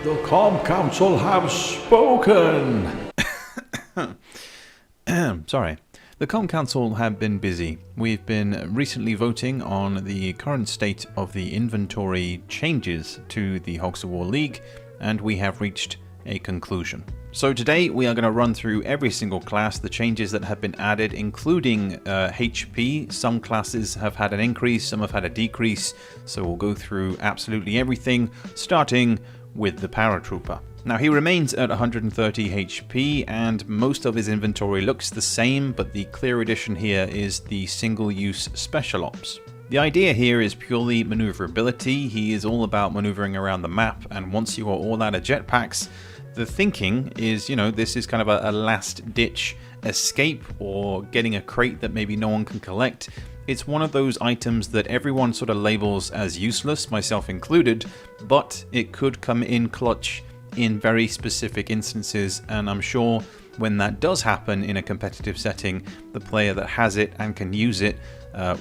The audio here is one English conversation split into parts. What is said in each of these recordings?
The Com Council have spoken. Sorry. The Com Council have been busy. We've been recently voting on the current state of the inventory changes to the Hogs of War League, and we have reached a conclusion. So today we are going to run through every single class, the changes that have been added, including HP. Some classes have had an increase, some have had a decrease, so we'll go through absolutely everything, starting with the Paratrooper. Now he remains at 130 HP and most of his inventory looks the same, but the clear addition here is the single-use special ops. The idea here is purely maneuverability. He is all about maneuvering around the map, and once you are all out of jetpacks, the thinking is, this is kind of a last-ditch escape or getting a crate that maybe no one can collect. It's one of those items that everyone sort of labels as useless, myself included, but it could come in clutch in very specific instances, and I'm sure when that does happen in a competitive setting, the player that has it and can use it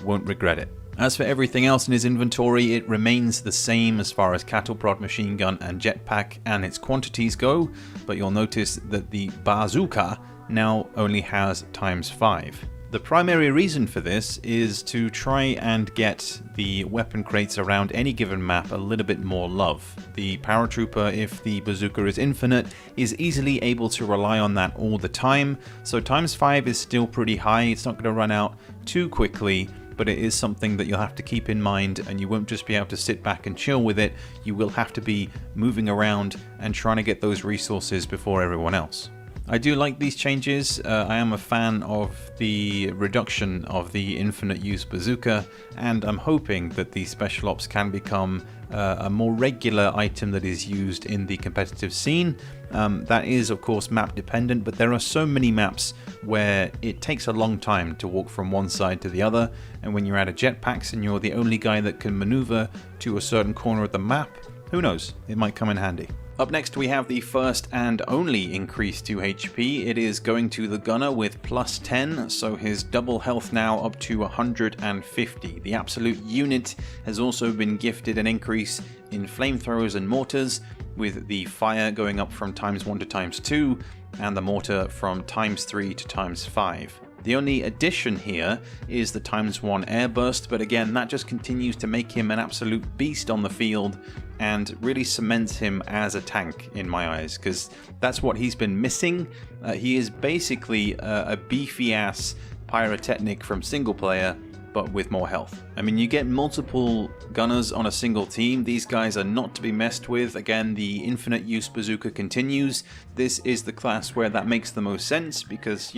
won't regret it. As for everything else in his inventory, it remains the same as far as cattle prod, machine gun and jetpack and its quantities go, but you'll notice that the bazooka now only has ×5. The primary reason for this is to try and get the weapon crates around any given map a little bit more love. The Paratrooper, if the bazooka is infinite, is easily able to rely on that all the time, so ×5 is still pretty high. It's not going to run out too quickly, but it is something that you'll have to keep in mind, and you won't just be able to sit back and chill with it. You will have to be moving around and trying to get those resources before everyone else. I do like these changes. I am a fan of the reduction of the infinite use bazooka, and I'm hoping that the special ops can become a more regular item that is used in the competitive scene. That is of course map dependent, but there are so many maps where it takes a long time to walk from one side to the other, and when you're out of jetpacks and you're the only guy that can maneuver to a certain corner of the map, who knows, it might come in handy. Up next we have the first and only increase to HP. It is going to the gunner with +10, so his double health now up to 150. The absolute unit has also been gifted an increase in flamethrowers and mortars, with the fire going up from ×1 to ×2 and the mortar from ×3 to ×5. The only addition here is the ×1 airburst, but again that just continues to make him an absolute beast on the field and really cements him as a tank in my eyes, because that's what he's been missing. He is basically a beefy ass pyrotechnic from single player, but with more health. I mean, you get multiple gunners on a single team. These guys are not to be messed with. Again, the infinite use bazooka continues. This is the class where that makes the most sense because,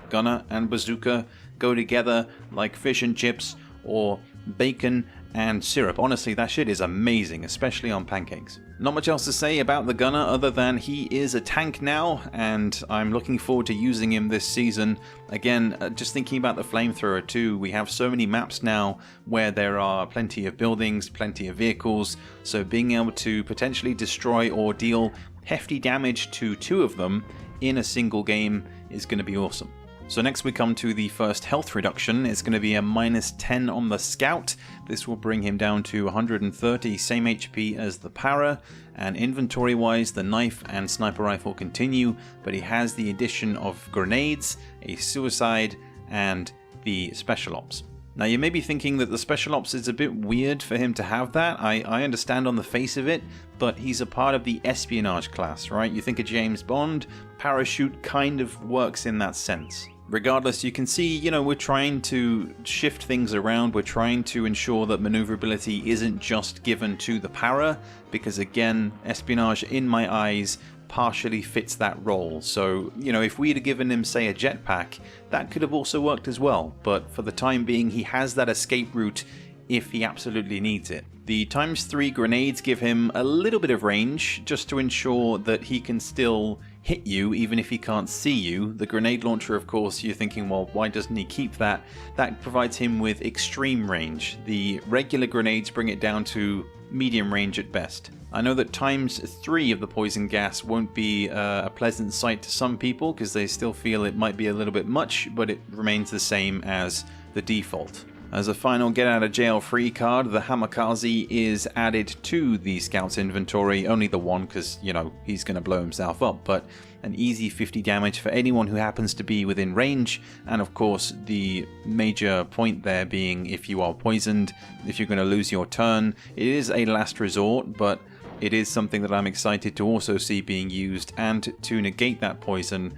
gunner and bazooka go together like fish and chips or bacon and syrup. Honestly, that shit is amazing, especially on pancakes. Not much else to say about the gunner other than he is a tank now, and I'm looking forward to using him this season. Again, just thinking about the flamethrower too, we have so many maps now where there are plenty of buildings, plenty of vehicles, so being able to potentially destroy or deal hefty damage to 2 of them in a single game is going to be awesome. So next we come to the first health reduction. It's going to be a -10 on the Scout. This will bring him down to 130, same HP as the Para, and inventory wise the knife and sniper rifle continue, but he has the addition of grenades, a suicide, and the special ops. Now you may be thinking that the special ops is a bit weird for him to have that. I understand on the face of it, but he's a part of the espionage class, right? You think of James Bond, parachute kind of works in that sense. Regardless, you can see, we're trying to shift things around. We're trying to ensure that maneuverability isn't just given to the Para, because again, espionage in my eyes partially fits that role. So, if we'd have given him, say, a jetpack, that could have also worked as well. But for the time being, he has that escape route if he absolutely needs it. The ×3 grenades give him a little bit of range, just to ensure that he can still hit you even if he can't see you. The grenade launcher, of course, you're thinking, well, why doesn't he keep that? That provides him with extreme range. The regular grenades bring it down to medium range at best. I know that ×3 of the poison gas won't be a pleasant sight to some people because they still feel it might be a little bit much, but it remains the same as the default. As a final get-out-of-jail-free card, the Hamikaze is added to the Scout's inventory. Only the one, because, you know, he's going to blow himself up, but an easy 50 damage for anyone who happens to be within range. And of course, the major point there being if you are poisoned, if you're going to lose your turn, it is a last resort, but it is something that I'm excited to also see being used and to negate that poison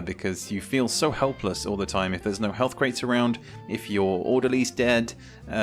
because you feel so helpless all the time if there's no health crates around, if your orderly's dead.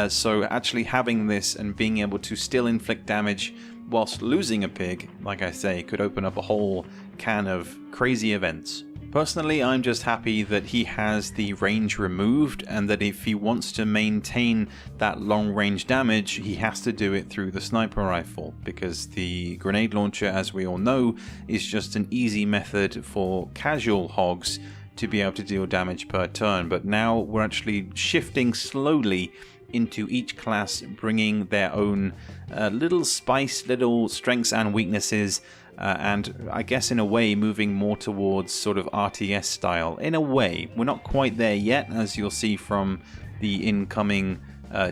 So actually having this and being able to still inflict damage whilst losing a pig, like I say, could open up a whole can of crazy events. Personally, I'm just happy that he has the range removed and that if he wants to maintain that long range damage, he has to do it through the sniper rifle, because the grenade launcher, as we all know, is just an easy method for casual hogs to be able to deal damage per turn. But now we're actually shifting slowly into each class, bringing their own little spice, little strengths and weaknesses, and I guess in a way moving more towards sort of RTS style. In a way, we're not quite there yet, as you'll see from the incoming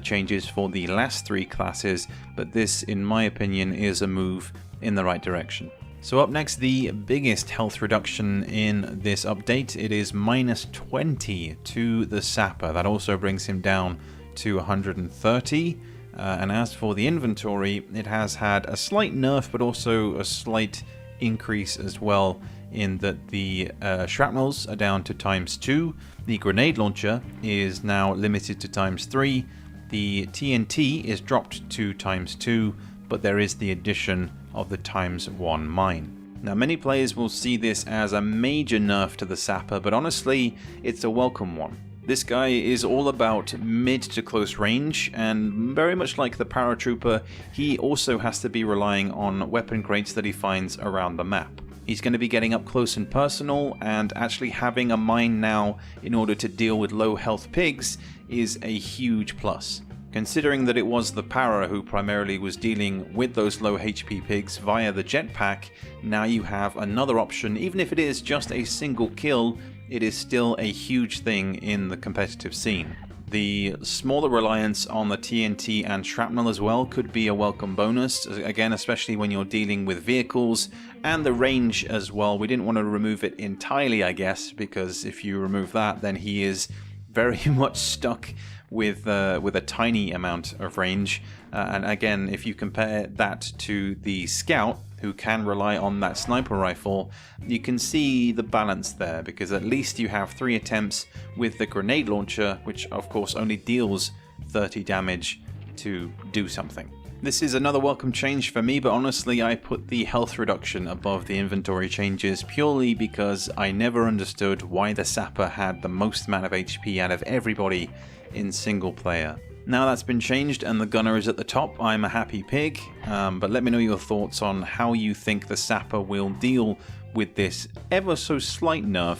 changes for the last three classes, but this, in my opinion, is a move in the right direction. So up next, the biggest health reduction in this update. It is minus 20 to the Sapper. That also brings him down to 130. And as for the inventory, it has had a slight nerf, but also a slight increase as well, in that the shrapnels are down to ×2, the grenade launcher is now limited to ×3, the TNT is dropped to ×2, but there is the addition of the ×1 mine. Now, many players will see this as a major nerf to the Sapper, but honestly, it's a welcome one. This guy is all about mid to close range, and very much like the Paratrooper, he also has to be relying on weapon crates that he finds around the map. He's going to be getting up close and personal, and actually having a mine now in order to deal with low health pigs is a huge plus. Considering that it was the Para who primarily was dealing with those low HP pigs via the jetpack, now you have another option. Even if it is just a single kill, it is still a huge thing in the competitive scene. The smaller reliance on the TNT and shrapnel as well could be a welcome bonus, again, especially when you're dealing with vehicles, and the range as well. We didn't want to remove it entirely, I guess, because if you remove that, then he is very much stuck with a tiny amount of range. And again, if you compare that to the Scout, who can rely on that sniper rifle, you can see the balance there, because at least you have 3 attempts with the grenade launcher, which of course only deals 30 damage to do something. This is another welcome change for me, but honestly I put the health reduction above the inventory changes purely because I never understood why the Sapper had the most amount of HP out of everybody in single player. Now that's been changed and the gunner is at the top, I'm a happy pig, but let me know your thoughts on how you think the Sapper will deal with this ever so slight nerf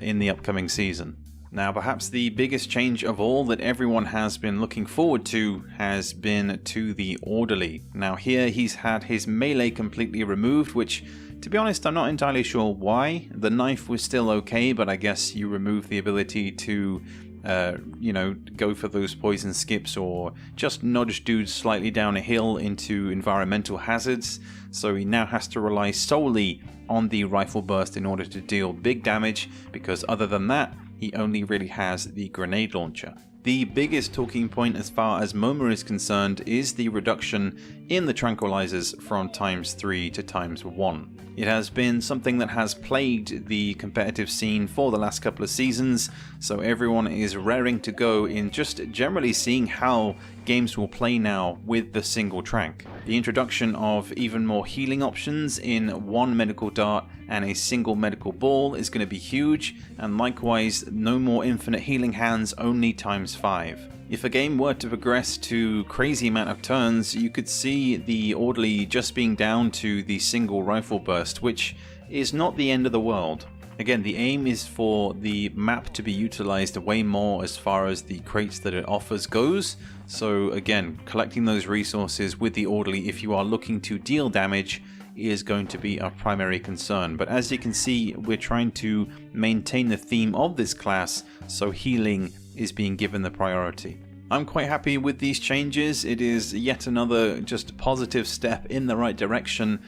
in the upcoming season. Now, perhaps the biggest change of all that everyone has been looking forward to has been to the Orderly. Now here he's had his melee completely removed, which, to be honest, I'm not entirely sure why. The knife was still okay, but I guess you remove the ability to go for those poison skips or just nudge dudes slightly down a hill into environmental hazards. So he now has to rely solely on the rifle burst in order to deal big damage, because other than that, he only really has the grenade launcher. The biggest talking point as far as MoMA is concerned is the reduction in the tranquilizers from ×3 to ×1. It has been something that has plagued the competitive scene for the last couple of seasons, so everyone is raring to go in just generally seeing how games will play now with the single trank. The introduction of even more healing options in one medical dart and a single medical ball is going to be huge, and likewise no more infinite healing hands, only ×5. If a game were to progress to crazy amount of turns, you could see the Orderly just being down to the single rifle burst, which is not the end of the world. Again, the aim is for the map to be utilized way more as far as the crates that it offers goes. So again, collecting those resources with the Orderly if you are looking to deal damage is going to be our primary concern. But as you can see, we're trying to maintain the theme of this class, so healing is being given the priority. I'm quite happy with these changes. It is yet another just positive step in the right direction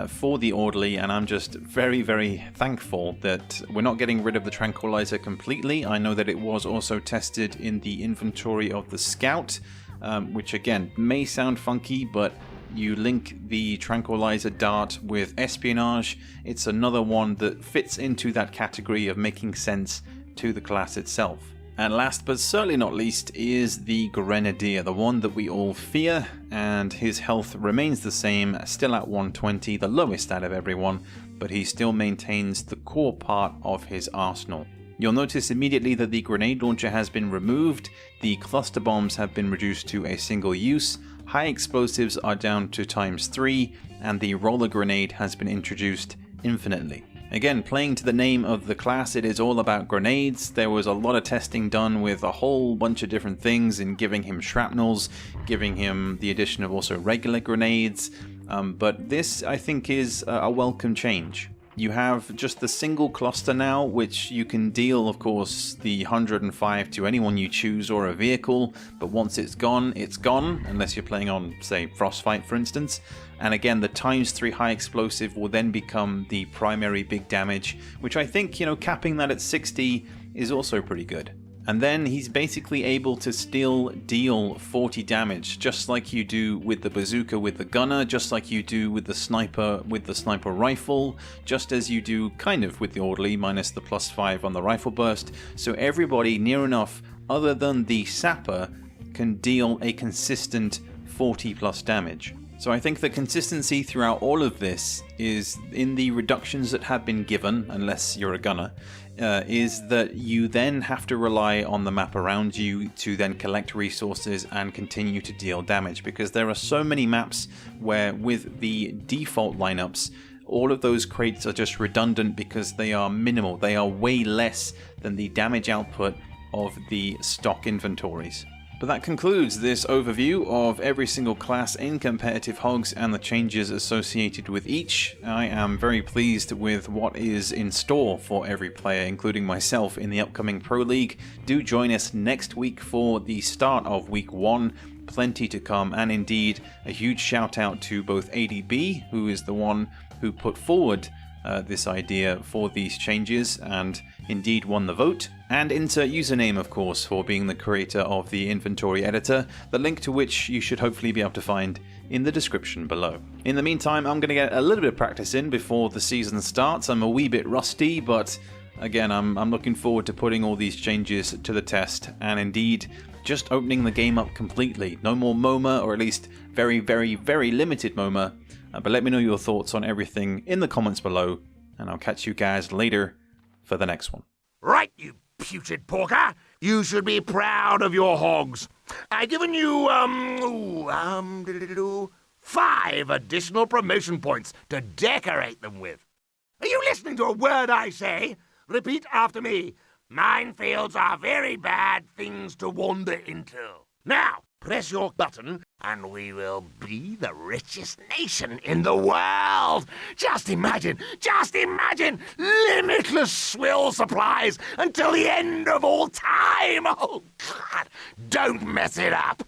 for the Orderly, and I'm just very, very thankful that we're not getting rid of the Tranquilizer completely. I know that it was also tested in the inventory of the Scout, which again may sound funky, but you link the Tranquilizer Dart with Espionage. It's another one that fits into that category of making sense to the class itself. And last but certainly not least is the Grenadier, the one that we all fear, and his health remains the same, still at 120, the lowest out of everyone, but he still maintains the core part of his arsenal. You'll notice immediately that the grenade launcher has been removed, the cluster bombs have been reduced to a single use, high explosives are down to ×3, and the roller grenade has been introduced infinitely. Again, playing to the name of the class, it is all about grenades. There was a lot of testing done with a whole bunch of different things in giving him shrapnels, giving him the addition of also regular grenades, but this I think is a welcome change. You have just the single cluster now, which you can deal, of course, the 105 to anyone you choose or a vehicle, but once it's gone, unless you're playing on, say, Frostfight, for instance. And again, the ×3 high explosive will then become the primary big damage, which I think, capping that at 60 is also pretty good. And then he's basically able to still deal 40 damage, just like you do with the bazooka with the gunner, just like you do with the sniper rifle, just as you do kind of with the Orderly, minus the +5 on the rifle burst. So everybody near enough, other than the Sapper, can deal a consistent 40 plus damage. So I think the consistency throughout all of this is in the reductions that have been given, unless you're a gunner, is that you then have to rely on the map around you to then collect resources and continue to deal damage, because there are so many maps where with the default lineups, all of those crates are just redundant because they are minimal. They are way less than the damage output of the stock inventories. But that concludes this overview of every single class in competitive Hogs and the changes associated with each. I am very pleased with what is in store for every player, including myself, in the upcoming Pro League. Do join us next week for the start of Week 1. Plenty to come, and indeed a huge shout out to both ADB, who is the one who put forward this idea for these changes and indeed won the vote, and insert username, of course, for being the creator of the inventory editor, the link to which you should hopefully be able to find in the description below. In the meantime, I'm going to get a little bit of practice in before the season starts. I'm a wee bit rusty, but again, I'm looking forward to putting all these changes to the test, and indeed just opening the game up completely. No more MoMA, or at least very, very, very limited MoMA. But let me know your thoughts on everything in the comments below, and I'll catch you guys later for the next one. Right, you putrid porker. You should be proud of your hogs. I've given you, 5 additional promotion points to decorate them with. Are you listening to a word I say? Repeat after me. Minefields are very bad things to wander into. Now, press your button and we will be the richest nation in the world. Just imagine, limitless swill supplies until the end of all time. Oh, God, don't mess it up.